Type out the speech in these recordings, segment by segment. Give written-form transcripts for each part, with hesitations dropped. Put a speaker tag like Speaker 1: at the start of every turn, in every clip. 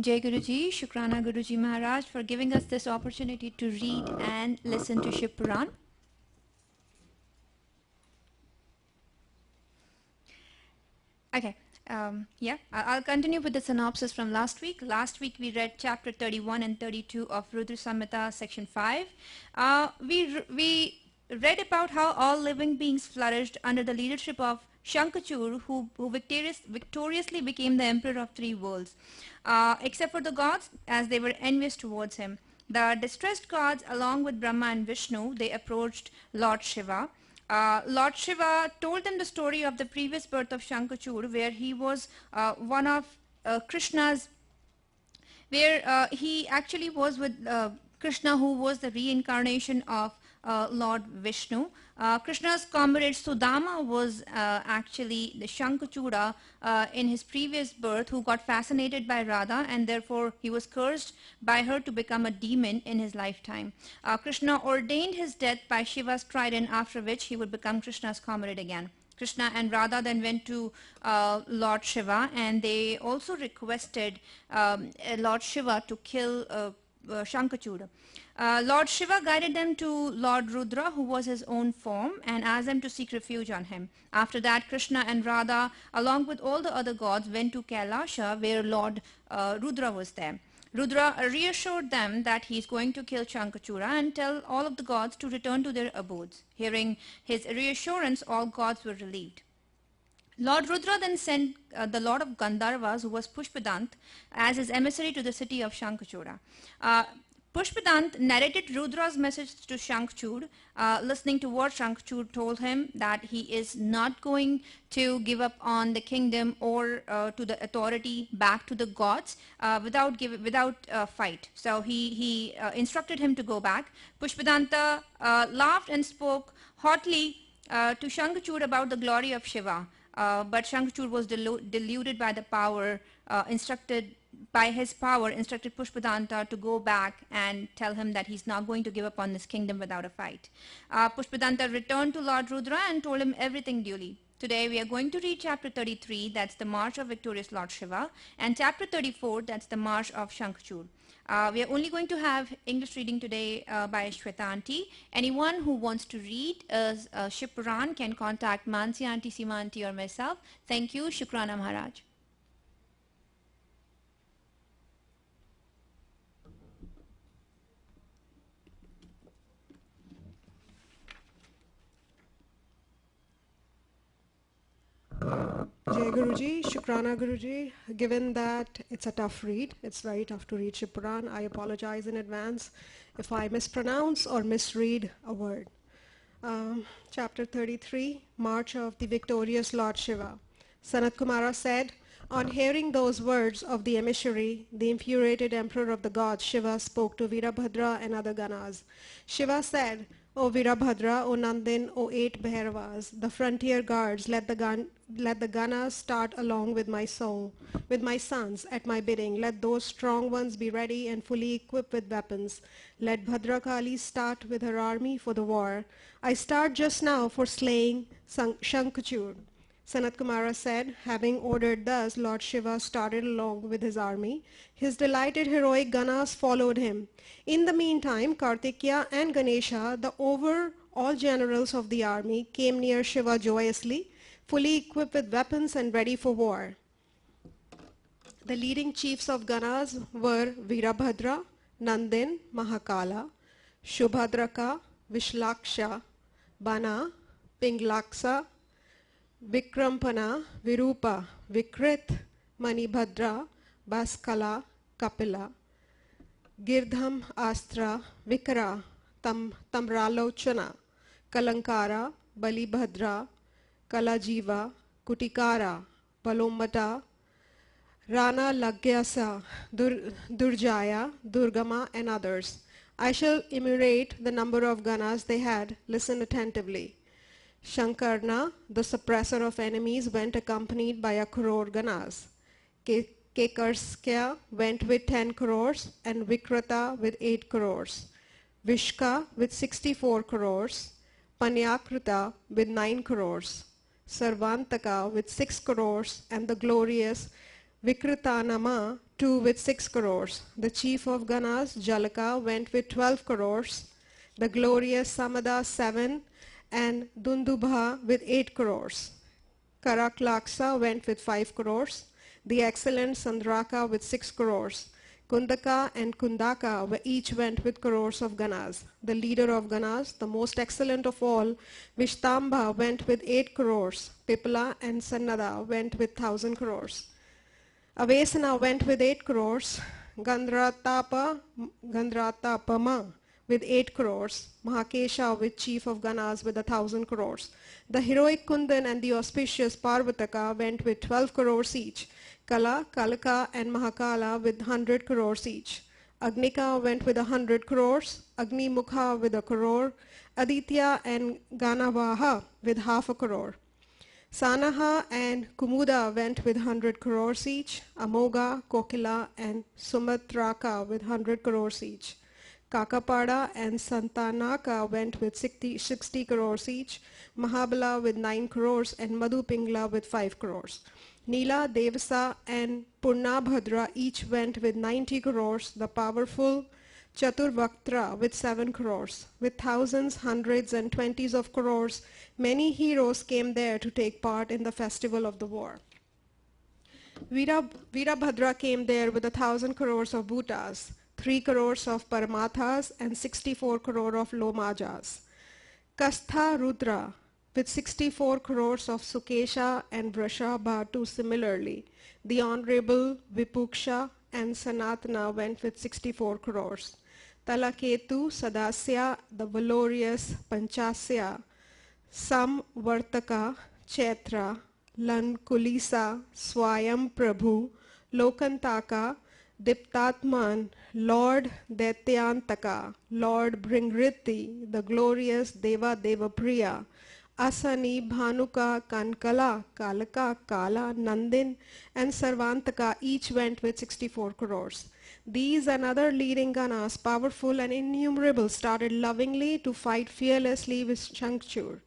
Speaker 1: Jai Guruji, Shukrana Guruji Maharaj for giving us this opportunity to read and listen to Shivpuran. Okay, I'll continue with the synopsis from last week. Last week we read chapter 31 and 32 of Rudra Samhita, section 5. We read about how all living beings flourished under the leadership of Shankachur, who victoriously became the emperor of 3 worlds, except for the gods, as they were envious towards him. The distressed gods, along with Brahma and Vishnu, they approached Lord Shiva. Lord Shiva told them the story of the previous birth of Shankachur, where he was one of Krishna's, where he actually was with Krishna, who was the reincarnation of Lord Vishnu. Krishna's comrade Sudama was actually the Shankachura in his previous birth, who got fascinated by Radha, and therefore he was cursed by her to become a demon in his lifetime. Krishna ordained his death by Shiva's trident, after which he would become Krishna's comrade again. Krishna and Radha then went to Lord Shiva, and they also requested Lord Shiva to kill Shankachura. Lord Shiva guided them to Lord Rudra, who was his own form, and asked them to seek refuge on him. After that, Krishna and Radha, along with all the other gods, went to Kailasha, where Lord Rudra was there. Rudra reassured them that he is going to kill Shankachura and tell all of the gods to return to their abodes. Hearing his reassurance, all gods were relieved. Lord Rudra then sent the Lord of Gandharvas, who was Pushpadant, as his emissary to the city of Shankachura. Pushpadant narrated Rudra's message to Shankachur, listening to what Shankachur told him, that he is not going to give up on the kingdom or to the authority back to the gods without fight. So he instructed him to go back. Pushpadanta laughed and spoke hotly to Shankachur about the glory of Shiva. But Shankachur was deluded by the power, instructed Pushpadanta to go back and tell him that he's not going to give up on this kingdom without a fight. Pushpadanta returned to Lord Rudra and told him everything duly. Today we are going to read chapter 33, that's the march of victorious Lord Shiva, and chapter 34, that's the march of Shankachur. We are only going to have English reading today by Shweta Aunty. Anyone who wants to read Shivpuran can contact Mansi Aunty, Sima Aunty, or myself. Thank you. Shukrana Maharaj.
Speaker 2: Jai Guruji, Shukrana Guruji. Given that it's a tough read, it's very tough to read Shivpuran, I apologize in advance if I mispronounce or misread a word. Chapter 33, March of the Victorious Lord Shiva. Sanat Kumara said, on hearing those words of the emissary, the infuriated emperor of the gods, Shiva spoke to Virabhadra and other Ganas. Shiva said, O Virabhadra, O Nandin, O 8 Bhairavas, the frontier guards, let the Ganas start along with my sons at my bidding. Let those strong ones be ready and fully equipped with weapons. Let Bhadrakali start with her army for the war. I start just now for slaying Shankachur. Sanat Kumara said, having ordered thus, Lord Shiva started along with his army. His delighted heroic Ganas followed him. In the meantime, Kartikya and Ganesha, the overall generals of the army, came near Shiva joyously, fully equipped with weapons and ready for war. The leading chiefs of Ganas were Virabhadra, Nandin, Mahakala, Shubhadraka, Vishlaksha, Bana, Pinglaksa, Vikrampana, Virupa, Vikrit, Manibhadra, Baskala, Kapila, Girdham, Astra, Vikra, Tamralochana, Kalankara, Balibhadra, Kalajiva, Kutikara, Palomata, Rana Lagyasa, Durjaya, Durgama, and others. I shall enumerate the number of Ganas they had. Listen attentively. Shankarna, the suppressor of enemies, went accompanied by 1 crore Ganas. Kekarskya went with 10 crores and Vikrata with 8 crores. Vishka with 64 crores. Panyakrita with 9 crores. Sarvantaka with 6 crores, and the glorious Vikritanama 2 with 6 crores. The chief of Ganas, Jalaka, went with 12 crores. The glorious Samada 7 and Dundubha with 8 crores. Karaklaksa went with 5 crores. The excellent Sandraka with 6 crores. Kundaka and Kundaka each went with crores of Ganas. The leader of Ganas, the most excellent of all, Vishtamba, went with 8 crores. Pipala and Sannada went with 1,000 crores. Avesana went with 8 crores. Gandratapama with 8 crores. Mahakesha with chief of Ganas with 1,000 crores. The heroic Kundan and the auspicious Parvataka went with 12 crores each. Kala, Kalaka and Mahakala with 100 crores each. Agnika went with 100 crores. Agni Mukha with 1 crore. Aditya and Ganavaha with half a crore. Sanaha and Kumuda went with 100 crores each. Amoga, Kokila and Sumatraka with 100 crores each. Kakapada and Santanaka went with 60 crores each. Mahabala with 9 crores and Madhupingla with 5 crores. Nila, Devasa and Purnabhadra each went with 90 crores. The powerful Chaturvaktra with 7 crores. With thousands, hundreds and twenties of crores, many heroes came there to take part in the festival of the war. Virabhadra came there with 1,000 crores of Bhutas, 3 crores of Paramathas and 64 crore of Lomajas. Kastha Rudra with 64 crores of Sukesha and Vrashabha too similarly. The Honorable Vipuksha and Sanatana went with 64 crores. Talaketu, Sadasya, the valorous Panchasya, Samvartaka, Chaitra, Lan Kulisa, Swayam Prabhu, Lokantaka, Diptatman, Lord Daityantaka, Lord Bringriti, the glorious Deva Devapriya, Asani, Bhanuka, Kankala, Kalaka, Kala, Nandin, and Sarvantaka each went with 64 crores. These and other leading Ganas, powerful and innumerable, started lovingly to fight fearlessly with Shankchur.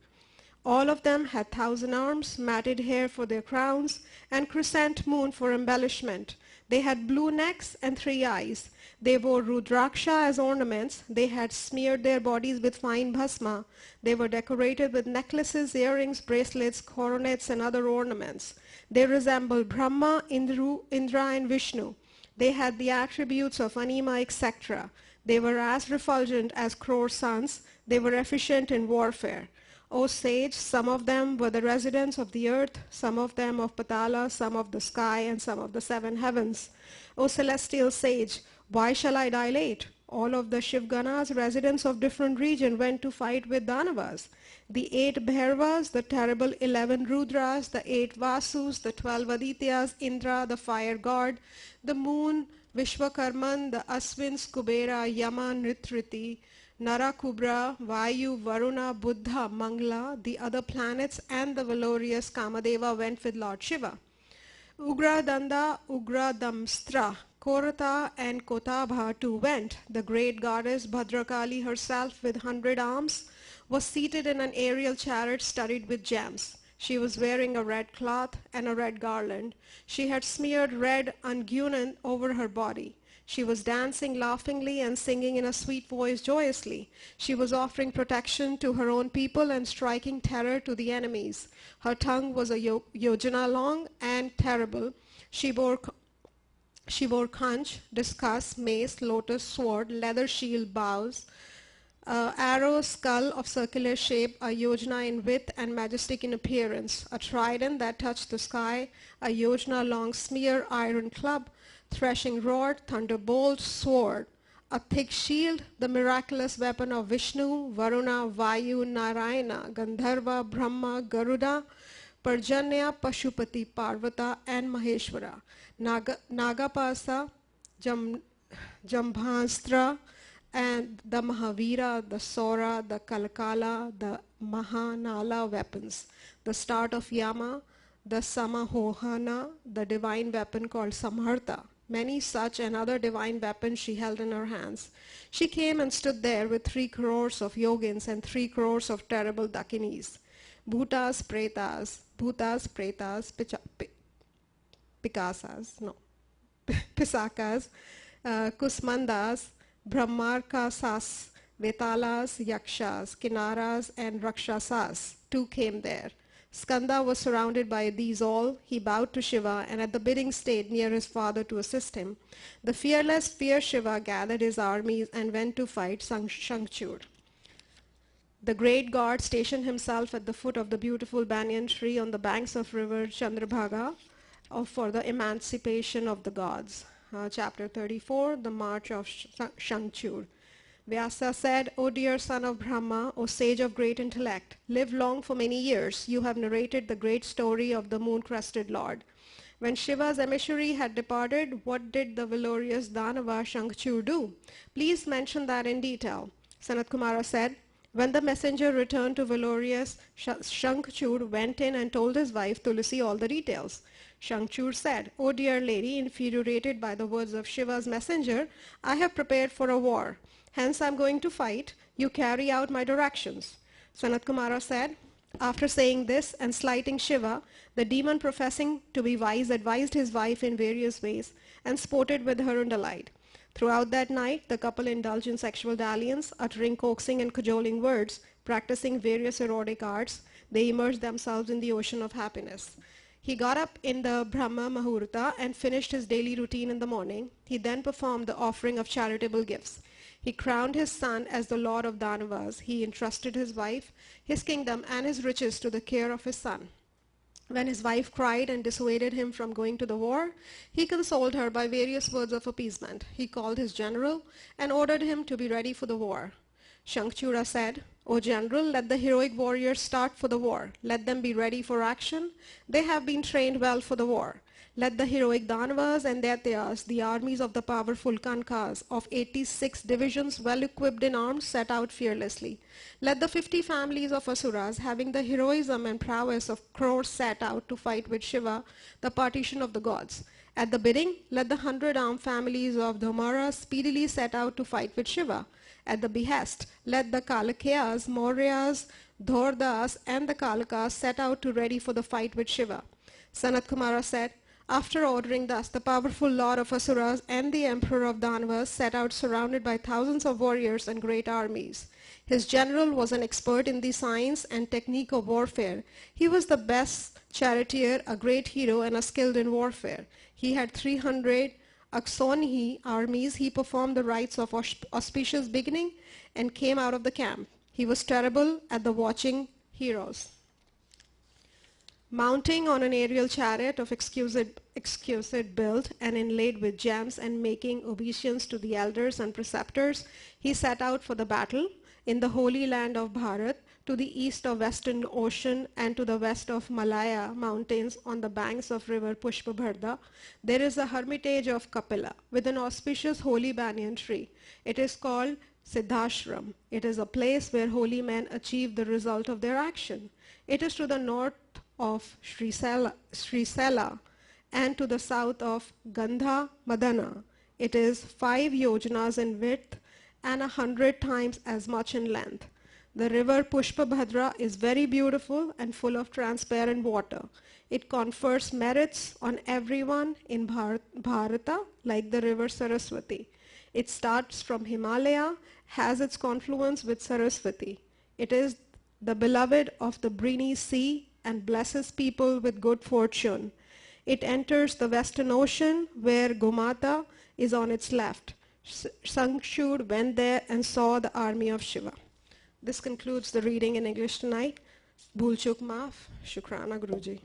Speaker 2: All of them had 1,000 arms, matted hair for their crowns, and crescent moon for embellishment. They had blue necks and 3 eyes. They wore rudraksha as ornaments. They had smeared their bodies with fine bhasma. They were decorated with necklaces, earrings, bracelets, coronets, and other ornaments. They resembled Brahma, Indra, and Vishnu. They had the attributes of Anima, etc. They were as refulgent as crore suns. They were efficient in warfare. O sage, some of them were the residents of the earth, some of them of Patala, some of the sky, and some of the 7 heavens. O celestial sage, why shall I dilate? All of the Shivganas, residents of different region, went to fight with Danavas. The 8 Bhairavas, the terrible 11 Rudras, the 8 Vasus, the 12 Adityas, Indra, the fire god, the moon, Vishwakarman, the Aswins, Kubera, Yama, Nritriti, Nara, Kubra, Vayu, Varuna, Buddha, Mangla, the other planets, and the valorous Kamadeva went with Lord Shiva. Ugra Danda, Ugra Damstra, Korata and Kotabha too went. The great goddess Bhadrakali herself with 100 arms was seated in an aerial chariot studded with gems. She was wearing a red cloth and a red garland. She had smeared red unguent over her body. She was dancing laughingly and singing in a sweet voice joyously. She was offering protection to her own people and striking terror to the enemies. Her tongue was a yojana long and terrible. She wore conch, discus, mace, lotus, sword, leather shield, bows, arrow, skull of circular shape, a yojana in width and majestic in appearance, a trident that touched the sky, a yojana long spear, iron club, threshing rod, thunderbolt, sword, a thick shield, the miraculous weapon of Vishnu, Varuna, Vayu, Narayana, Gandharva, Brahma, Garuda, Parjanya, Pashupati, Parvata, and Maheshwara, Nagapasa, Jambhastra, and the Mahavira, the Sora, the Kalakala, the Mahanala weapons, the start of Yama, the Samahohana, the divine weapon called Samharta. Many such and other divine weapons she held in her hands. She came and stood there with 3 crores of yogins and 3 crores of terrible dakinis. Bhutas, Pretas, Pikasas, no, Pisakas, Kusmandas, Brahmarkasas, Vetalas, Yakshas, Kinaras, and Rakshasas too came there. Skanda was surrounded by these all. He bowed to Shiva and at the bidding stayed near his father to assist him. The fearless Fear Shiva gathered his armies and went to fight Shankchur. The great god stationed himself at the foot of the beautiful banyan tree on the banks of river Chandrabhaga for the emancipation of the gods. Chapter 34, the march of Shankchur. Vyasa said, O dear son of Brahma, O sage of great intellect, live long for many years. You have narrated the great story of the moon-crested lord. When Shiva's emissary had departed, what did the valorous Danava Shankchur do? Please mention that in detail. Sanat Kumara said, when the messenger returned to valorous, Shankchur went in and told his wife Tulsi all the details. Shankchur said, O dear lady, infuriated by the words of Shiva's messenger, I have prepared for a war. Hence I am going to fight. You carry out my directions. Sanat Kumara said, after saying this and slighting Shiva, the demon professing to be wise advised his wife in various ways and sported with her in delight. Throughout that night, the couple indulged in sexual dalliance, uttering coaxing and cajoling words, practicing various erotic arts. They immersed themselves in the ocean of happiness. He got up in the Brahma Muhurta and finished his daily routine in the morning. He then performed the offering of charitable gifts. He crowned his son as the lord of Danavas. He entrusted his wife, his kingdom, and his riches to the care of his son. When his wife cried and dissuaded him from going to the war, he consoled her by various words of appeasement. He called his general and ordered him to be ready for the war. Shankchura said, O general, let the heroic warriors start for the war. Let them be ready for action. They have been trained well for the war. Let the heroic Danavas and Daityas, the armies of the powerful Kankas of 86 divisions well equipped in arms, set out fearlessly. Let the 50 families of Asuras, having the heroism and prowess of crores, set out to fight with Shiva, the partition of the gods. At the bidding, let the 100-armed families of Dhamara speedily set out to fight with Shiva. At the behest, let the Kalakayas, Mauryas, Dhordas, and the Kalakas set out to ready for the fight with Shiva. Sanat Kumara said, after ordering thus, the powerful lord of Asuras and the emperor of Danavas set out surrounded by thousands of warriors and great armies. His general was an expert in the science and technique of warfare. He was the best charioteer, a great hero, and a skilled in warfare. He had 300 Aksonihi armies. He performed the rites of auspicious beginning and came out of the camp. He was terrible at the watching heroes. Mounting on an aerial chariot of exquisite build and inlaid with gems and making obeisance to the elders and preceptors, he set out for the battle in the holy land of Bharat, to the east of Western Ocean and to the west of Malaya mountains on the banks of river Pushpabharda. There is a hermitage of Kapila with an auspicious holy banyan tree. It is called Siddhashram. It is a place where holy men achieve the result of their action. It is to the north of Srisela and to the south of Gandha Madana. It is 5 yojanas in width and 100 times as much in length. The river Pushpabhadra is very beautiful and full of transparent water. It confers merits on everyone in Bharata like the river Saraswati. It starts from Himalaya, has its confluence with Saraswati. It is the beloved of the briny sea and blesses people with good fortune. It enters the Western Ocean where Gomata is on its left. Shankchur went there and saw the army of Shiva. This concludes the reading in English tonight. Bhul chuk maaf. Shukrana Guruji.